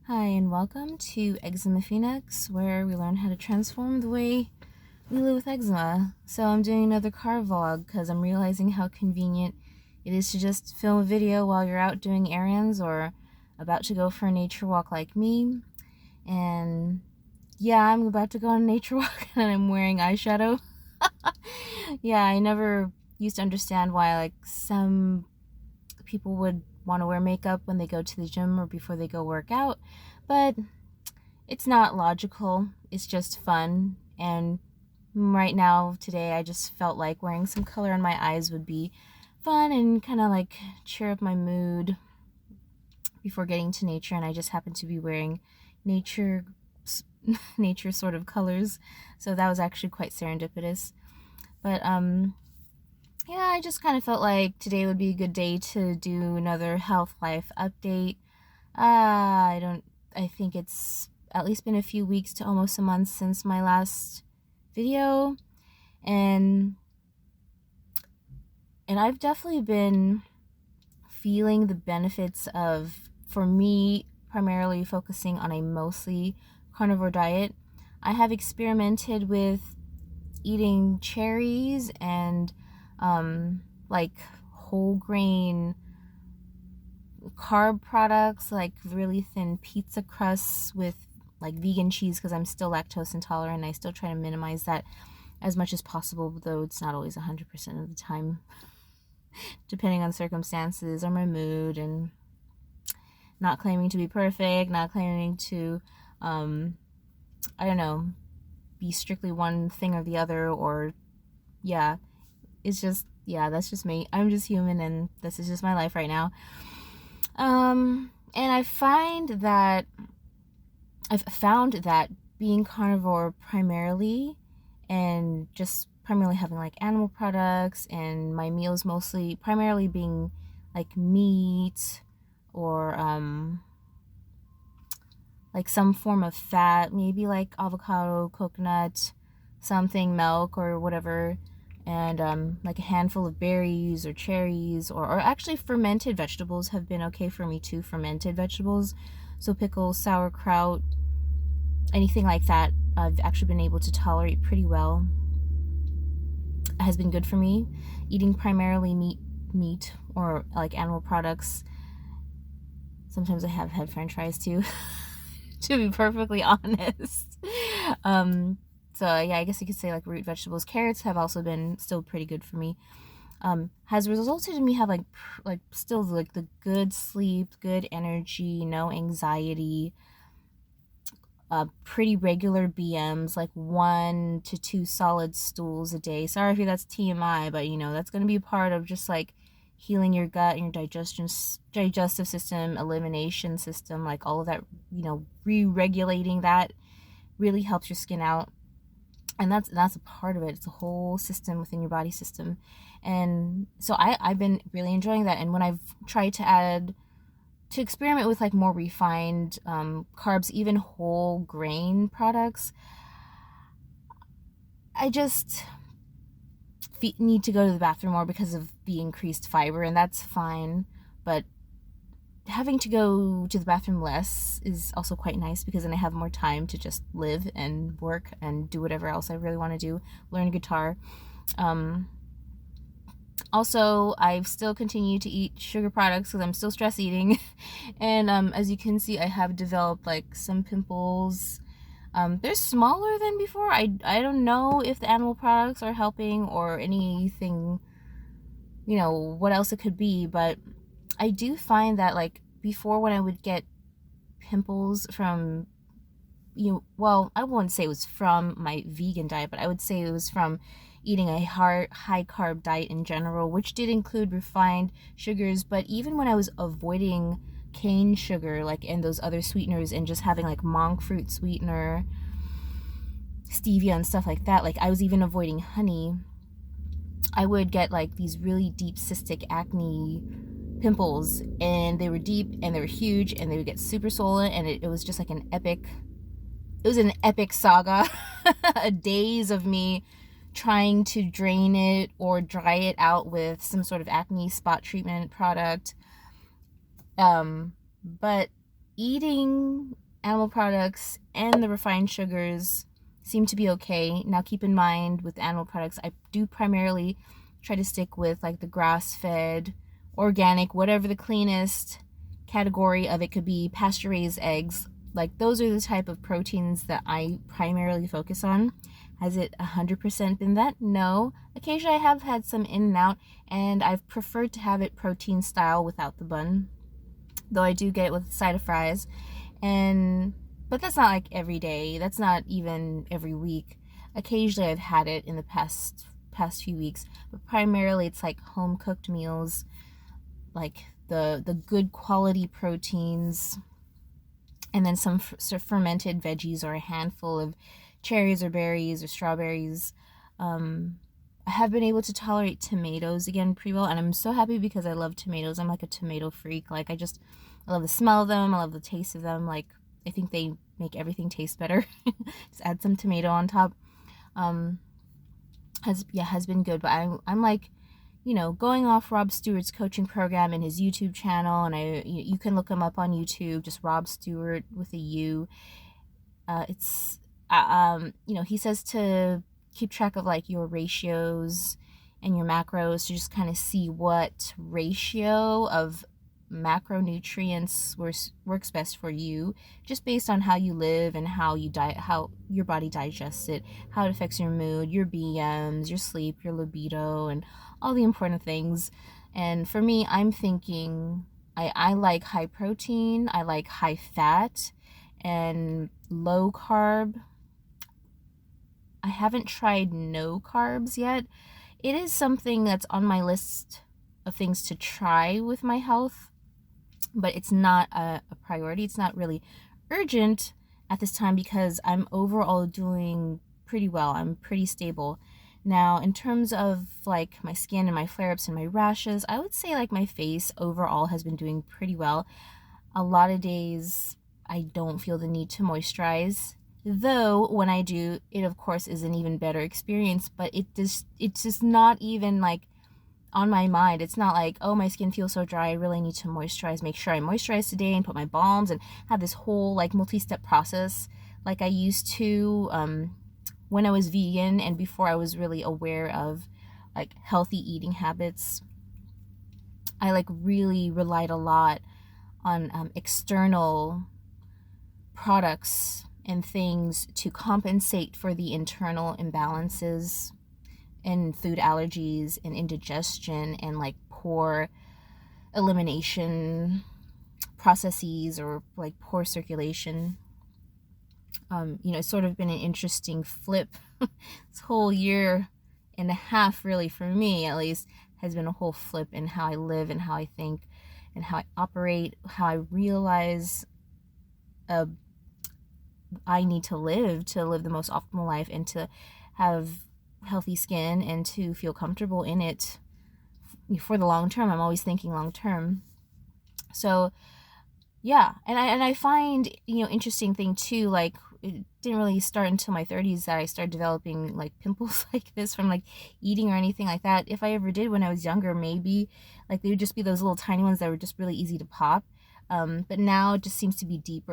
Hi, and welcome to Eczema Phoenix, where we learn how to transform the way we live with eczema. So I'm doing another car vlog because I'm realizing how convenient it is to just film a video while you're out doing errands or about to go for a nature walk like me. And yeah, I'm about to go on a nature walk and I'm wearing eyeshadow. Yeah, I never used to understand why some people would want to wear makeup when they go to the gym or before they go work out, but it's not logical. It's just fun. And right now, today, I just felt like wearing some color on my eyes would be fun and kind of like cheer up my mood before getting to nature. And I just happened to be wearing nature nature sort of colors, so that was actually quite serendipitous. But yeah, I just kind of felt like today would be a good day to do another health life update. I think it's at least been a few weeks to almost a month since my last video. And I've definitely been feeling the benefits of, for me, primarily focusing on a mostly carnivore diet. I have experimented with eating cherries and like whole grain carb products, like really thin pizza crusts with like vegan cheese, because I'm still lactose intolerant. I still try to minimize that as much as possible, though it's not always 100% of the time, depending on circumstances or my mood, and not claiming to be perfect, not claiming to I don't know, be strictly one thing or the other. Or yeah, it's just, yeah, that's just me. I'm just human, and this is just my life right now. And I've found that being carnivore primarily, and just primarily having like animal products, and my meals mostly primarily being like meat or like some form of fat, maybe like avocado, coconut, something, milk or whatever, and like a handful of berries or cherries, or actually fermented vegetables have been okay for me too. Fermented vegetables, so pickles, sauerkraut, anything like that, I've actually been able to tolerate pretty well. It has been good for me. Eating primarily meat or like animal products. Sometimes I have had french fries too, to be perfectly honest. So yeah, I guess you could say like root vegetables. Carrots have also been still pretty good for me. Has resulted in me have like still like the good sleep, good energy, no anxiety, pretty regular BMs, like 1 to 2 solid stools a day. Sorry if that's TMI, but that's going to be part of just like healing your gut and your digestive system, elimination system, like all of that, re-regulating that really helps your skin out. And that's a part of it. It's a whole system within your body system. And so I've been really enjoying that. And when I've tried to experiment with like more refined carbs, even whole grain products, I just need to go to the bathroom more because of the increased fiber, and that's fine. But having to go to the bathroom less is also quite nice, because then I have more time to just live and work and do whatever else I really want to do, learn guitar. Also, I've still continued to eat sugar products because I'm still stress eating. And as you can see, I have developed like some pimples. They're smaller than before. I don't know if the animal products are helping or anything, what else it could be. But I do find that like before, when I would get pimples from, well, I wouldn't say it was from my vegan diet, but I would say it was from eating a high carb diet in general, which did include refined sugars. But even when I was avoiding cane sugar, like, and those other sweeteners, and just having like monk fruit sweetener, stevia and stuff like that, like I was even avoiding honey, I would get like these really deep cystic acne pimples, and they were deep and they were huge, and they would get super swollen, and it was just like an epic saga. Days of me trying to drain it or dry it out with some sort of acne spot treatment product. But eating animal products and the refined sugars seem to be okay. Now keep in mind, with animal products, I do primarily try to stick with like the grass-fed, organic, whatever the cleanest category of it could be, pasture-raised eggs. Like those are the type of proteins that I primarily focus on. Has it 100% been that? No. Occasionally I have had some in and out, and I've preferred to have it protein style without the bun, though I do get it with a side of fries. And but that's not like every day. That's not even every week. Occasionally I've had it in the past few weeks, but primarily it's like home cooked meals, like the good quality proteins, and then some fermented veggies or a handful of cherries or berries or strawberries. I have been able to tolerate tomatoes again pretty well, and I'm so happy because I love tomatoes. I'm like a tomato freak. Like I love the smell of them. I love the taste of them. Like I think they make everything taste better. Just add some tomato on top. Has been good, but I'm like, going off Rob Stewart's coaching program and his YouTube channel, and you can look him up on YouTube, just Rob Stewart with a U. It's he says to keep track of like your ratios and your macros to just kind of see what ratio of macronutrients works best for you, just based on how you live and how you diet, how your body digests it, how it affects your mood, your BMs, your sleep, your libido, and all the important things. And for me, I'm thinking I like high protein, I like high fat, and low carb. I haven't tried no carbs yet. It is something that's on my list of things to try with my health, but it's not a priority. It's not really urgent at this time because I'm overall doing pretty well. I'm pretty stable. Now, in terms of like my skin and my flare-ups and my rashes, I would say like my face overall has been doing pretty well. A lot of days I don't feel the need to moisturize, though when I do, it of course is an even better experience, but it's just not even like on my mind. It's not like, oh, my skin feels so dry, I really need to moisturize, make sure I moisturize today and put my balms and have this whole like multi-step process like I used to when I was vegan and before I was really aware of like healthy eating habits. I like really relied a lot on external products and things to compensate for the internal imbalances and food allergies and indigestion and like poor elimination processes or like poor circulation. It's sort of been an interesting flip. This whole year and a half, really, for me at least, has been a whole flip in how I live and how I think and how I operate, how I realize I need to live the most optimal life and to have healthy skin and to feel comfortable in it for the long term. I'm always thinking long term. So yeah, and I find, interesting thing too, like it didn't really start until my 30s that I started developing like pimples like this from like eating or anything like that. If I ever did when I was younger, maybe like they would just be those little tiny ones that were just really easy to pop. But now it just seems to be deeper